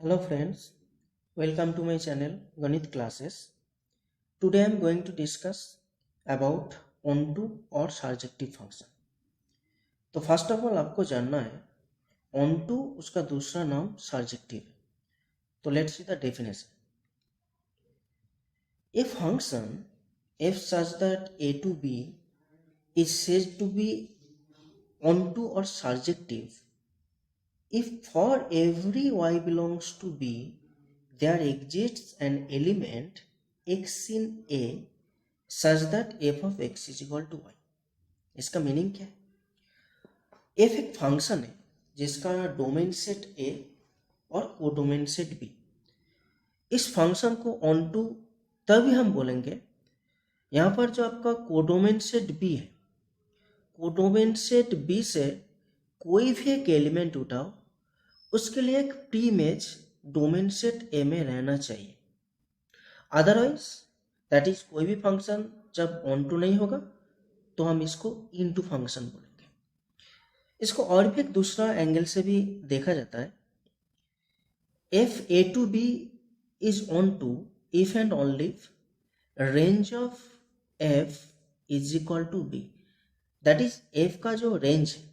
Hello friends, welcome to my channel Ganit classes. Today I am going to discuss about onto और surjective function. तो first of all आपको जानना है onto उसका दूसरा नाम surjective है. तो let's see the definition. A function f such that a to b is said to be onto or surjective if for every y belongs to b there exists an element x in a such that f of x is equal to y. इसका meaning क्या है? f एक function है जिसका domain set a और codomain set b. इस function को onto तभी हम बोलेंगे यहाँ पर जो आपका कोडोमेन सेट b है, कोडोमेन सेट b से कोई भी एक एलिमेंट उठाओ, उसके लिए एक प्री इमेज डोमेन सेट ए में रहना चाहिए. अदरवाइज दैट इज कोई भी फंक्शन जब ऑन टू नहीं होगा तो हम इसको इनटू फंक्शन बोलेंगे. इसको और भी एक दूसरा एंगल से भी देखा जाता है. F A to B is onto if and only range of F is equal to B. That is F का जो रेंज है,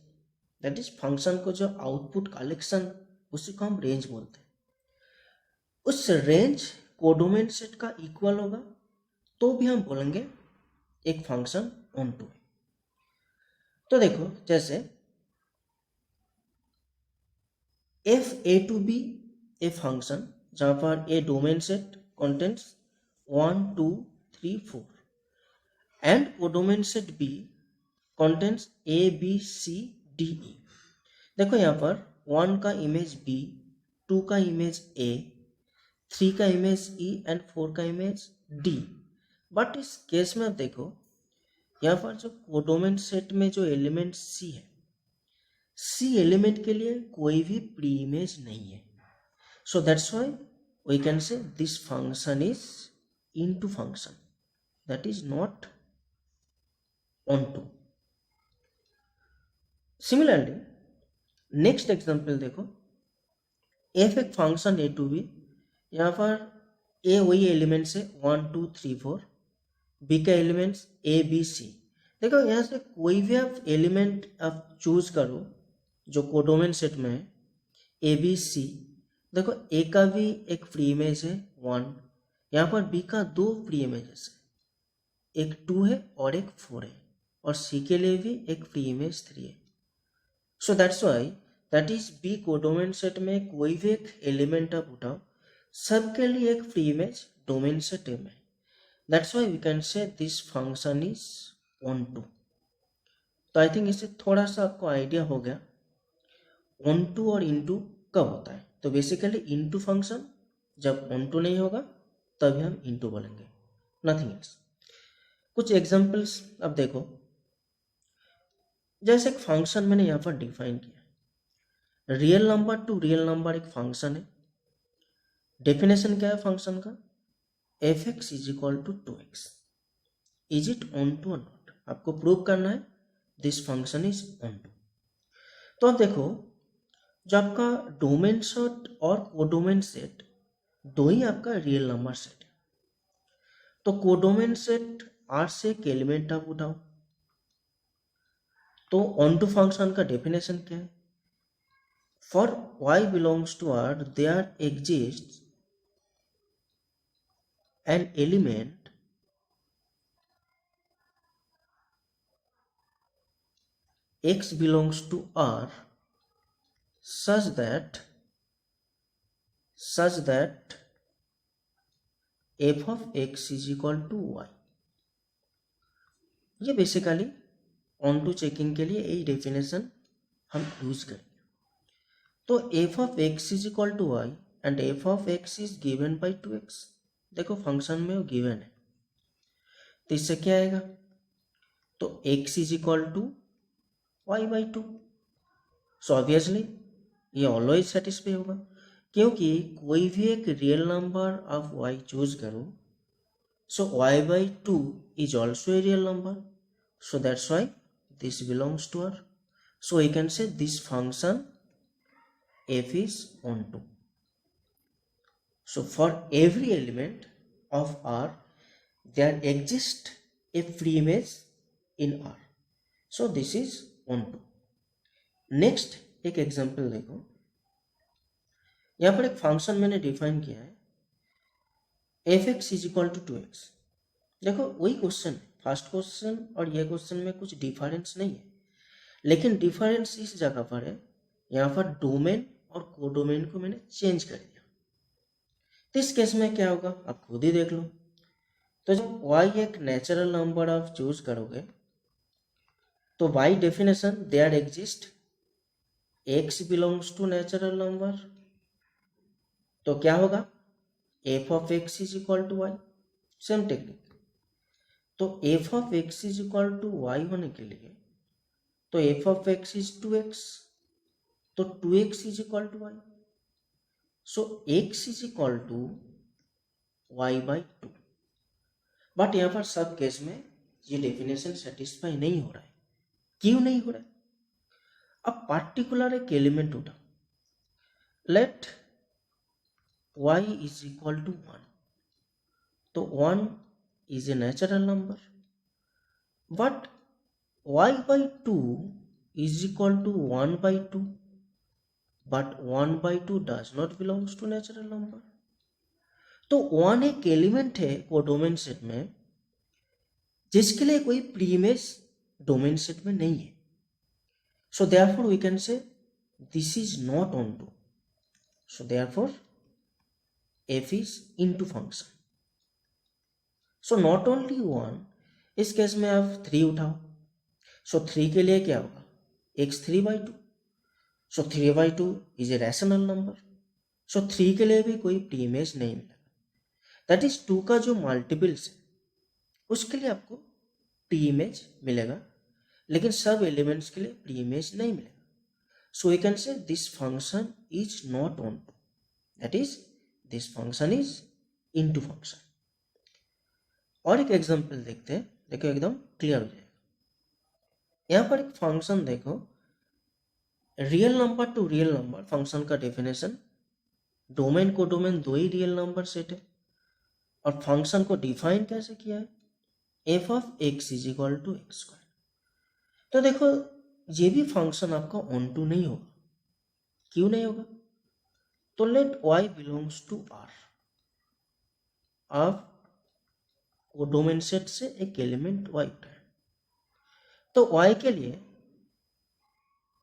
दैट इज फंक्शन को जो आउटपुट कलेक्शन, उसी को हम रेंज बोलते हैं. उस रेंज कोडोमेन सेट का इक्वल होगा तो भी हम बोलेंगे एक फंक्शन ऑन टू है. तो देखो जैसे f A to b a function जहां पर a domain set contents 1 2 3 4 and codomain set b contents a b c d e. देखो यहाँ पर 1 का इमेज बी, 2 का इमेज ए, 3 का इमेज ई एंड 4 का इमेज डी. बट इस केस में देखो यहाँ पर जो कोडोमेन सेट में जो एलिमेंट सी है, सी एलिमेंट के लिए कोई भी प्री इमेज नहीं है. So that's why we can say this function is into function, that is not onto. Similarly next example देखो, एफ एक फंक्शन ए टू बी, यहाँ पर ए वही एलिमेंट्स है 1 2 3 4, बी का एलिमेंट्स ए बी सी. देखो यहाँ से कोई भी आप एलिमेंट आप चूज करो जो कोडोमेन सेट में है ए बी सी. देखो ए का भी एक फ्री इमेज है 1, यहाँ पर बी का 2 फ्री इमेजेस है, एक 2 है और एक 4 है, और सी के लिए भी एक फ्री इमेज 3 है. So that's why that is B codomain set में कोई भी एक एलिमेंट आप उठाओ, सबके लिए एक फ्री इमेज डोमेन सेट में. That's why we can say this function is onto. तो आई थिंक इससे थोड़ा सा आपको आइडिया हो गया ऑन टू और इनटू कब होता है. तो बेसिकली इनटू फंक्शन जब ऑन टू नहीं होगा तभी हम इनटू बोलेंगे, नथिंग एल्स. कुछ एग्जांपल्स अब देखो. जैसे एक फंक्शन मैंने यहाँ पर डिफाइन किया, real number to real number एक फंक्शन है. डेफिनेशन क्या है फंक्शन का? F X is equal to 2x. Is it onto और नॉट? आपको प्रूव करना है this function is onto. तो अब देखो, जो आपका डोमेन सेट और कोडोमेन सेट दो ही आपका रियल नंबर सेट है. तो कोडोमेन सेट आर से एक एलिमेंट आप उठाओ. तो ऑन टू फंक्शन का डेफिनेशन क्या है? For y belongs to R there exists an element x belongs to R such that f of x is equal to y. ये बेसिकली ऑन टू चेकिंग के लिए यही डेफिनेशन हम use करेंगे. तो f of x is equal to y and f of x is given by 2x. देखो function में वो गिवन है, तो इससे क्या आएगा? तो x is equal to y by 2. So obviously ये ऑलवेज सेटिस्फाई होगा, क्योंकि कोई भी एक real number of y choose करो, so y by 2 is also a real number. So that's why this belongs to R. So we can say this function f is on to. So for every element of R, there exists a free image in R. So this is onto. Next एक example देखो, यहाँ पर एक function मैंने define किया है F X is equal to 2x। देखो वही क्वेश्चन है, फर्स्ट क्वेश्चन और ये क्वेश्चन में कुछ डिफरेंस नहीं है, लेकिन डिफरेंस इस जगह पर है, यहाँ पर डोमेन और कोडोमेन को मैंने चेंज कर दिया। तो इस केस में क्या होगा आप खुद ही देख लो। तो जब y एक नेचुरल नंबर आप चूज करोगे तो by definition there exist x belongs to natural number, तो क्या होगा f of x is equal to y. Same technique, तो f of x is equal to y होने के लिए तो f of x is 2x, तो 2x is equal to y. So x is equal to y by 2। But यहाँ पर सब case में ये डेफिनेशन सेटिस्फाई नहीं हो रहा है। क्यों नहीं हो रहा है? अब पार्टिकुलर एक एलिमेंट उठा, let y is equal to 1, तो 1 is a natural number, but y by 2 is equal to 1 by 2, but 1 by 2 does not belongs to natural number। तो 1 एक एलिमेंट है कोडोमेन सेट में जिसके लिए कोई प्रीइमेज डोमेन सेट में नहीं है। So therefore we can say this is not onto, so therefore f is into function। So not only 1, इस केस में आप 3 उठाओ, सो 3 के लिए क्या होगा x3 by 2, so 3 by 2 is a rational number, so 3 के लिए भी कोई प्रीइमेज नहीं मिलेगा। दैट इज 2 का जो मल्टीपल्स है उसके लिए आपको प्रीइमेज मिलेगा, लेकिन सब एलिमेंट्स के लिए प्रीइमेज नहीं मिलेगा। So we can say this function is not onto, that is this function is into function. और एक एग्जांपल देखते हैं, देखो एकदम क्लियर हो जाएगा। यहाँ पर एक फंक्शन देखो, real number to real number function का डेफिनेशन, डोमेन को डोमेन दो ही रियल नंबर सेट है, और फंक्शन को डिफाइन कैसे किया है F of x is equal to X square. तो देखो ये भी फंक्शन आपका ऑन टू नहीं होगा। क्यों नहीं होगा? तो let y belongs to r, अब वो डोमेन सेट से एक एलिमेंट y उठाए, तो y के लिए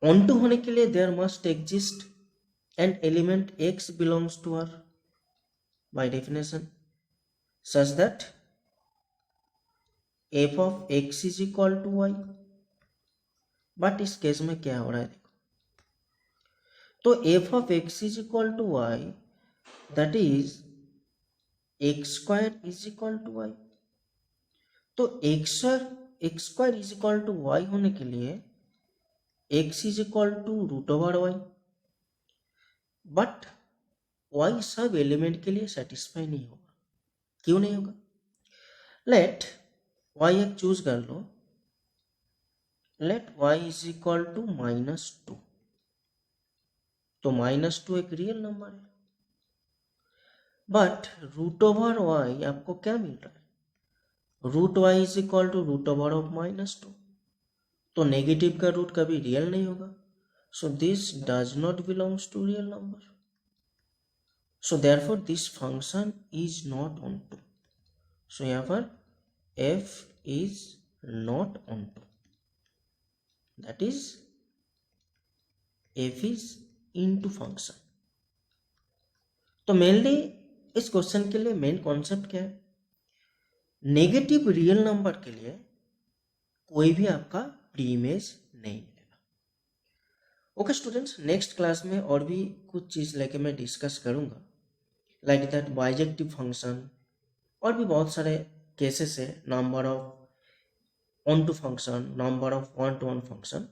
ऑन टू होने के लिए there must exist an element x belongs to r by definition such that f of x is equal to y। But इस केस में क्या हो रहा है देखो, तो f of x is equal to y, that is x square is equal to y. तो x square is equal to y होने के लिए x is equal to root over y, but y सब एलिमेंट के लिए satisfy नहीं होगा। क्यों नहीं होगा? लेट y एक चूज कर लो, let y is equal to -2, तो -2 एक रियल नंबर है, बट रूट ओवर y आपको क्या मिल रहा है, root y is equal to root over of -2, तो नेगेटिव का रूट कभी रियल नहीं होगा, so this does not belongs to real number, so therefore this function is not onto. So यहाँ पर f is not onto, that is f is into function. तो mainly इस question के लिए main concept क्या है, negative real number के लिए कोई भी आपका प्रीइमेज नहीं मिलेगा। ओके स्टूडेंट्स, नेक्स्ट क्लास में और भी कुछ चीज़ लेके मैं डिस्कस करूंगा, लाइक दैट बाइजेक्टिव फंक्शन और भी बहुत सारे केसेस है, number of onto function, number of one to one function.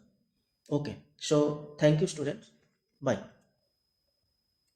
Okay, so thank you students, bye.